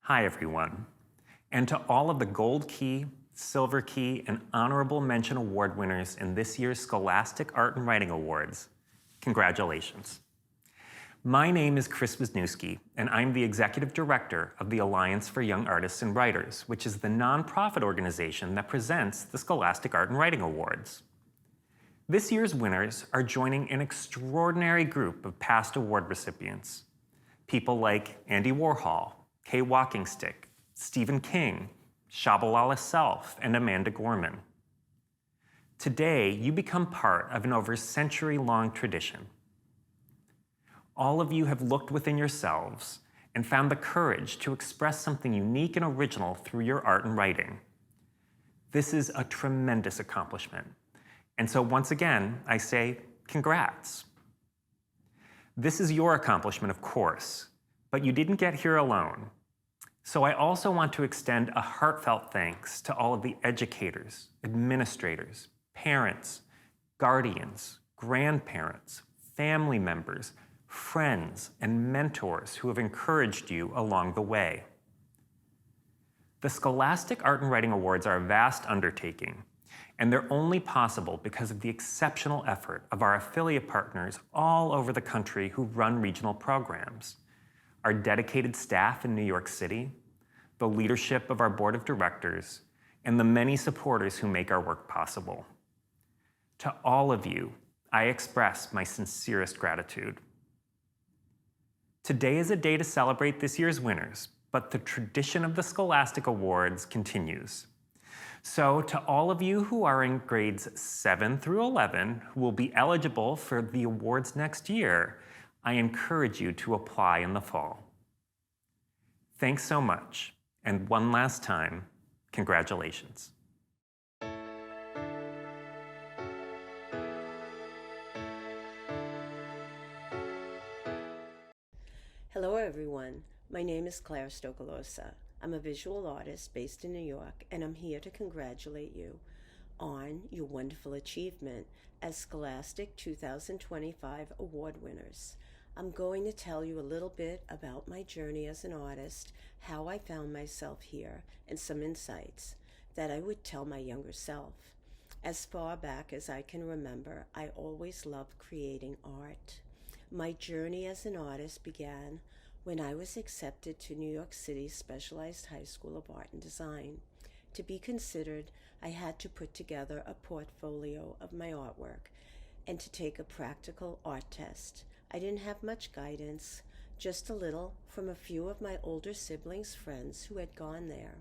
Hi, everyone. And to all of the Gold Key, Silver Key, and Honorable Mention Award winners in this year's Scholastic Art and Writing Awards, congratulations. My name is Chris Wisniewski, and I'm the Executive Director of the Alliance for Young Artists and Writers, which is the nonprofit organization that presents the Scholastic Art and Writing Awards. This year's winners are joining an extraordinary group of past award recipients. People like Andy Warhol, Kay Walkingstick, Stephen King, Shabalala Self, and Amanda Gorman. Today, you become part of an over century-long tradition. All of you have looked within yourselves and found the courage to express something unique and original through your art and writing. This is a tremendous accomplishment. And so once again, I say, congrats. This is your accomplishment, of course, but you didn't get here alone. So I also want to extend a heartfelt thanks to all of the educators, administrators, parents, guardians, grandparents, family members, friends, and mentors who have encouraged you along the way. The Scholastic Art and Writing Awards are a vast undertaking, and they're only possible because of the exceptional effort of our affiliate partners all over the country who run regional programs, our dedicated staff in New York City, the leadership of our board of directors, and the many supporters who make our work possible. To all of you, I express my sincerest gratitude. Today is a day to celebrate this year's winners, but the tradition of the Scholastic Awards continues. So to all of you who are in grades 7 through 11 who will be eligible for the awards next year, I encourage you to apply in the fall. Thanks so much, and one last time, congratulations. Hello everyone, my name is Clare Stokolosa. I'm a visual artist based in New York, and I'm here to congratulate you on your wonderful achievement as Scholastic 2025 award winners. I'm going to tell you a little bit about my journey as an artist, how I found myself here, and some insights that I would tell my younger self. As far back as I can remember, I always loved creating art. My journey as an artist began when I was accepted to New York City's Specialized High School of Art and Design. To be considered, I had to put together a portfolio of my artwork and to take a practical art test. I didn't have much guidance, just a little from a few of my older siblings' friends who had gone there.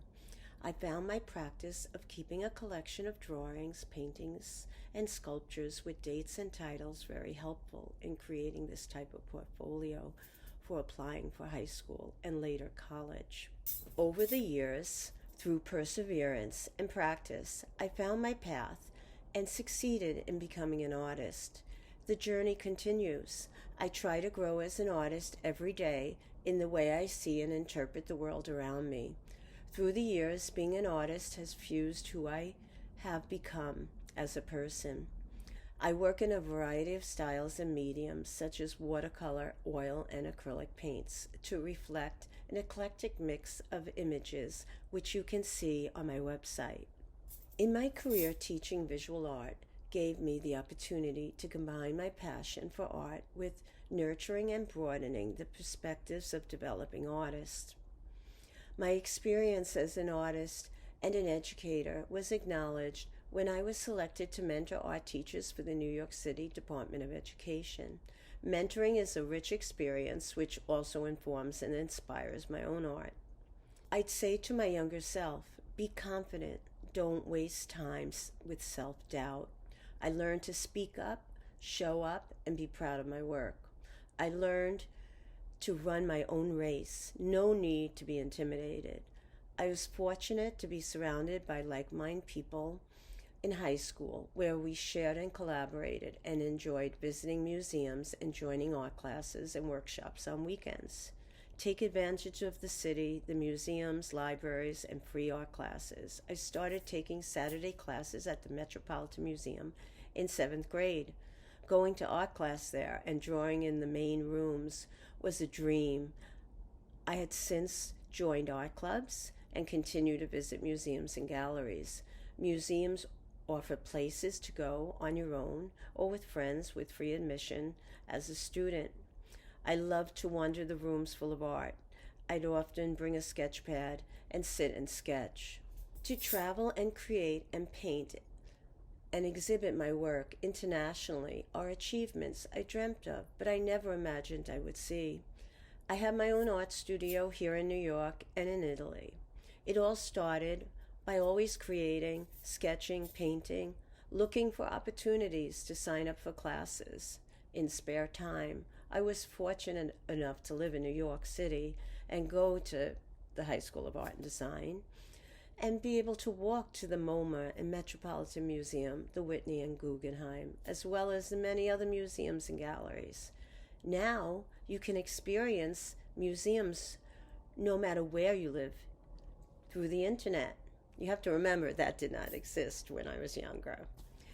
I found my practice of keeping a collection of drawings, paintings, and sculptures with dates and titles very helpful in creating this type of portfolio for applying for high school and later college. Over the years, through perseverance and practice, I found my path and succeeded in becoming an artist. The journey continues. I try to grow as an artist every day in the way I see and interpret the world around me. Through the years, being an artist has fused who I have become as a person. I work in a variety of styles and mediums, such as watercolor, oil, and acrylic paints, to reflect an eclectic mix of images, which you can see on my website. In my career, teaching visual art gave me the opportunity to combine my passion for art with nurturing and broadening the perspectives of developing artists. My experience as an artist and an educator was acknowledged when I was selected to mentor art teachers for the New York City Department of Education. Mentoring is a rich experience which also informs and inspires my own art. I'd say to my younger self, be confident, don't waste time with self-doubt. I learned to speak up, show up, and be proud of my work. I learned to run my own race, no need to be intimidated. I was fortunate to be surrounded by like-minded people in high school, where we shared and collaborated and enjoyed visiting museums and joining art classes and workshops on weekends. Take advantage of the city, the museums, libraries, and free art classes. I started taking Saturday classes at the Metropolitan Museum in 7th grade. Going to art class there and drawing in the main rooms was a dream. I had since joined art clubs, and continue to visit museums and galleries. Museums offer places to go on your own or with friends with free admission as a student. I love to wander the rooms full of art. I'd often bring a sketch pad and sit and sketch. To travel and create and paint and exhibit my work internationally are achievements I dreamt of, but I never imagined I would see. I have my own art studio here in New York and in Italy. It all started by always creating, sketching, painting, looking for opportunities to sign up for classes. In spare time, I was fortunate enough to live in New York City and go to the High School of Art and Design and be able to walk to the MoMA and Metropolitan Museum, the Whitney and Guggenheim, as well as the many other museums and galleries. Now you can experience museums no matter where you live through the internet. You have to remember that did not exist when I was younger.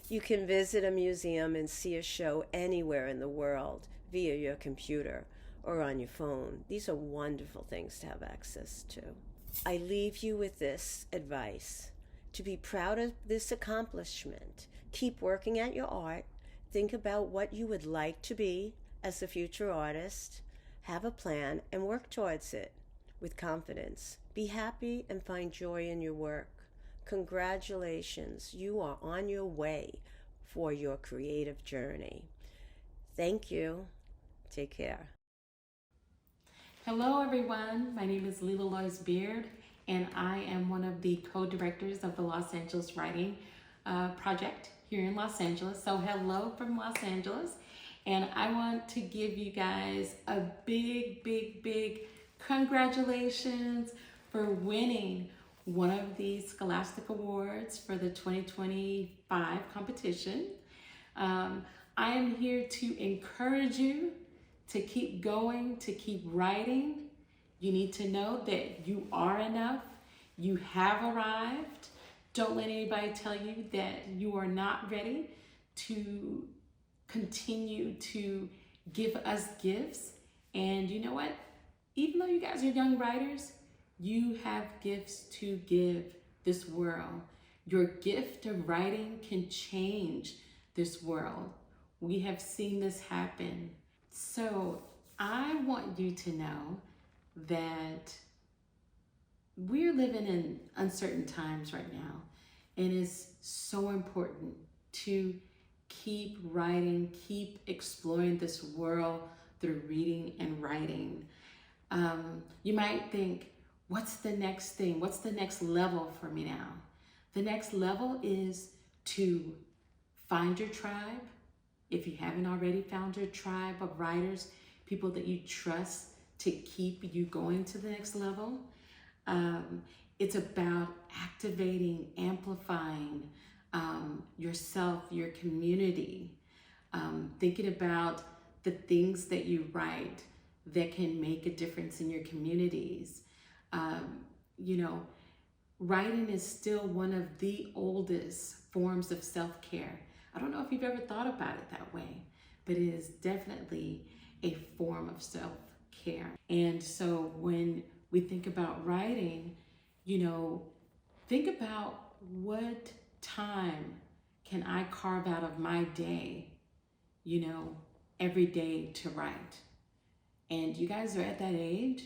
You can visit a museum and see a show anywhere in the world via your computer or on your phone. These are wonderful things to have access to. I leave you with this advice: to be proud of this accomplishment. Keep working at your art. Think about what you would like to be as a future artist. Have a plan and work towards it with confidence. Be happy and find joy in your work. Congratulations, you are on your way for your creative journey. Thank you. Take care. Hello everyone, my name is Lelalois Beard and I am one of the co-directors of the Los Angeles Writing Project here in Los Angeles. So hello from Los Angeles, and I want to give you guys a big congratulations for winning one of the Scholastic Awards for the 2025 competition. I am here to encourage you to keep going, to keep writing. You need to know that you are enough. You have arrived. Don't let anybody tell you that you are not ready to continue to give us gifts. And you know what? Even though you guys are young writers, you have gifts to give this world. Your gift of writing can change this world. We have seen this happen. So I want you to know that we're living in uncertain times right now, and it's so important to keep writing, keep exploring this world through reading and writing. You might think, what's the next thing? What's the next level for me now? The next level is to find your tribe. If you haven't already found your tribe of writers, people that you trust to keep you going to the next level. It's about activating, amplifying yourself, your community, thinking about the things that you write that can make a difference in your communities. You know, writing is still one of the oldest forms of self-care. I don't know if you've ever thought about it that way, but it is definitely a form of self-care. And so when we think about writing, you know, think about what time can I carve out of my day, you know, every day to write. And you guys are at that age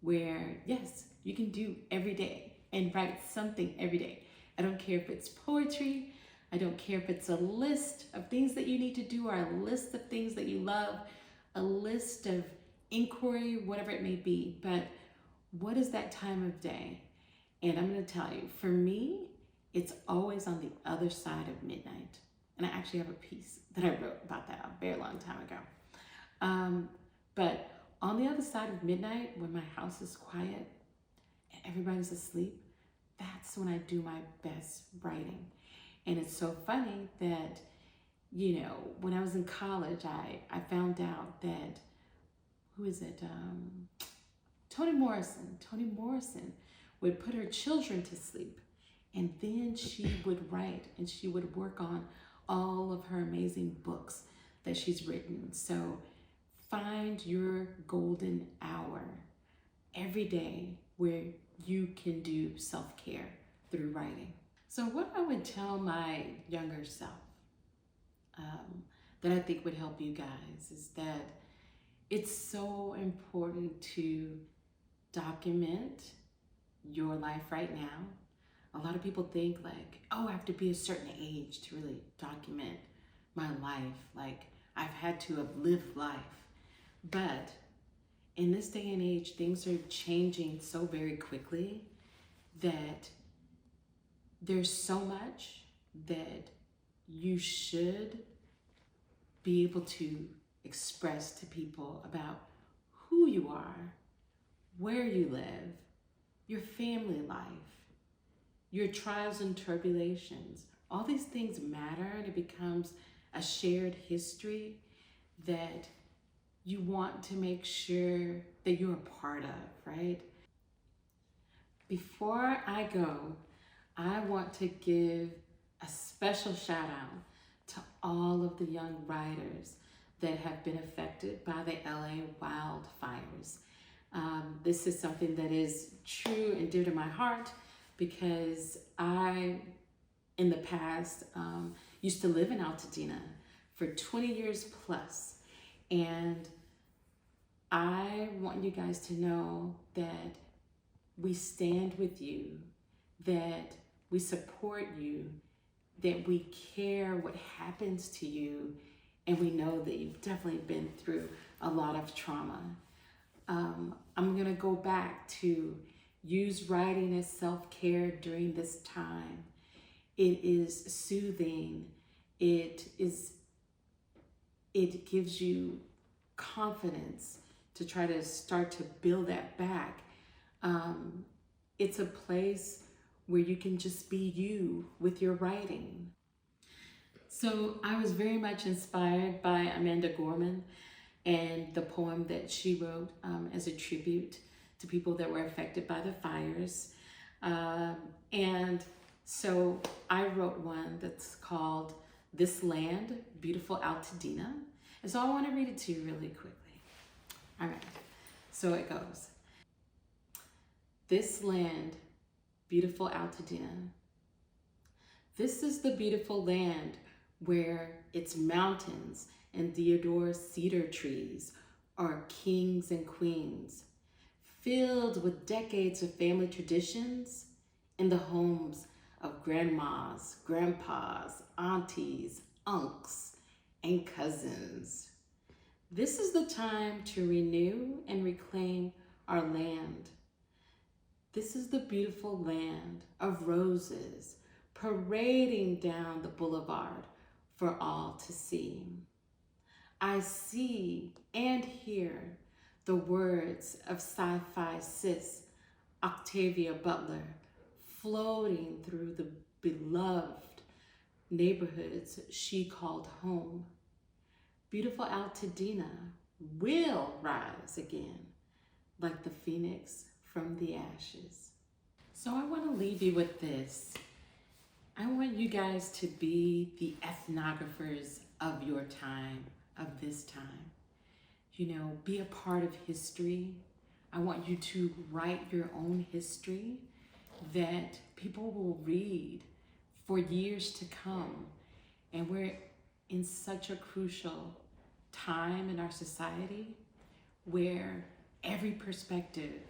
where, yes, you can do every day and write something every day. I don't care if it's poetry. I don't care if it's a list of things that you need to do or a list of things that you love, a list of inquiry, whatever it may be. But what is that time of day? And I'm going to tell you, for me, it's always on the other side of midnight. And I actually have a piece that I wrote about that a very long time ago. But on the other side of midnight, when my house is quiet and everybody's asleep, that's when I do my best writing. And it's so funny that, you know, when I was in college, I found out that, who is it? Toni Morrison would put her children to sleep, and then she would write and she would work on all of her amazing books that she's written. So find your golden hour every day. where you can do self-care through writing. So what I would tell my younger self that I think would help you guys is that it's so important to document your life right now. A lot of people think like, oh, I have to be a certain age to really document my life. Like I've had to have lived life. But in this day and age, things are changing so very quickly that there's so much that you should be able to express to people about who you are, where you live, your family life, your trials and tribulations. All these things matter, and it becomes a shared history that you want to make sure that you're a part of, right? Before I go, I want to give a special shout out to all of the young writers that have been affected by the LA wildfires. This is something that is true and dear to my heart because I, in the past, used to live in Altadena for 20 years plus. And I want you guys to know that we stand with you, that we support you, that we care what happens to you, and we know that you've definitely been through a lot of trauma. I'm gonna go back to use writing as self-care during this time. It is soothing. It gives you confidence to try to start to build that back. It's a place where you can just be you with your writing. So I was very much inspired by Amanda Gorman and the poem that she wrote as a tribute to people that were affected by the fires. And so I wrote one that's called This Land, Beautiful Altadena. And so I want to read it to you really quickly. All right, so it goes. This land, beautiful Altadena. This is the beautiful land where its mountains and deodar cedar trees are kings and queens, filled with decades of family traditions in the homes of grandmas, grandpas, aunties, unks, and cousins. This is the time to renew and reclaim our land. This is the beautiful land of roses parading down the boulevard for all to see. I see and hear the words of sci-fi sis Octavia Butler floating through the beloved neighborhoods she called home. Beautiful Altadena will rise again like the phoenix from the ashes. So I want to leave you with this. I want you guys to be the ethnographers of your time, of this time. You know, be a part of history. I want you to write your own history that people will read for years to come. And we're in such a crucial time in our society where every perspective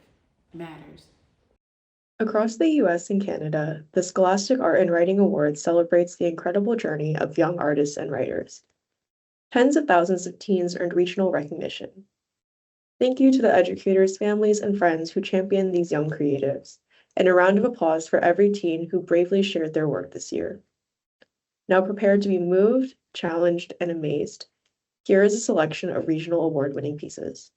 matters. Across the US and Canada, the Scholastic Art and Writing Awards celebrates the incredible journey of young artists and writers. Tens of thousands of teens earned regional recognition. Thank you to the educators, families, and friends who championed these young creatives, and a round of applause for every teen who bravely shared their work this year. Now prepared to be moved, challenged, and amazed, here is a selection of regional award-winning pieces.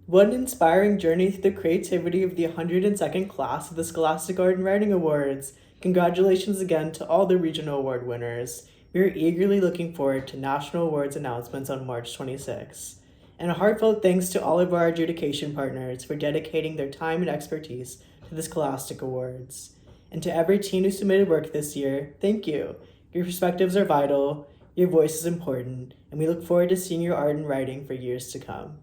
What an inspiring journey through the creativity of the 102nd class of the Scholastic Art and Writing Awards. Congratulations again to all the regional award winners. We are eagerly looking forward to national awards announcements on March 26. And a heartfelt thanks to all of our adjudication partners for dedicating their time and expertise to the Scholastic Awards. And to every teen who submitted work this year, thank you. Your perspectives are vital, your voice is important, and we look forward to seeing your art and writing for years to come.